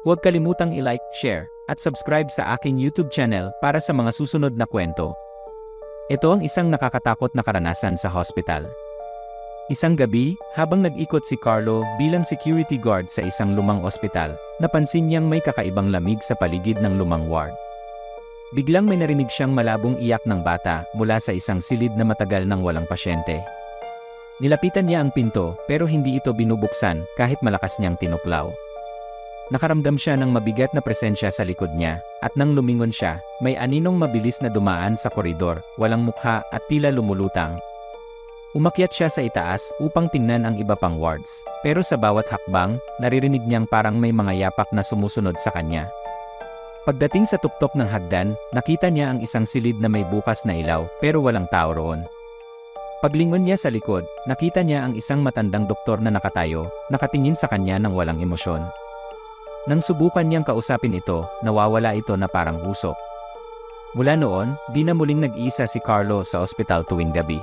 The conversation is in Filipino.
Huwag kalimutang i-like, share, at subscribe sa aking YouTube channel para sa mga susunod na kwento. Ito ang isang nakakatakot na karanasan sa hospital. Isang gabi, habang nag-ikot si Carlo bilang security guard sa isang lumang ospital, napansin niyang may kakaibang lamig sa paligid ng lumang ward. Biglang may narinig siyang malabong iyak ng bata mula sa isang silid na matagal nang walang pasyente. Nilapitan niya ang pinto pero hindi ito binubuksan kahit malakas niyang tinuklaw. Nakaramdam siya ng mabigat na presensya sa likod niya at nang lumingon siya, may aninong mabilis na dumaan sa koridor, walang mukha at tila lumulutang. Umakyat siya sa itaas upang tingnan ang iba pang wards, pero sa bawat hakbang, naririnig niyang parang may mga yapak na sumusunod sa kanya. Pagdating sa tuktok ng hagdan, nakita niya ang isang silid na may bukas na ilaw pero walang tao roon. Paglingon niya sa likod, nakita niya ang isang matandang doktor na nakatayo, nakatingin sa kanya ng walang emosyon. Nang subukan niyang kausapin ito, nawawala ito na parang usok. Mula noon, di na muling nag-iisa si Carlo sa ospital tuwing gabi.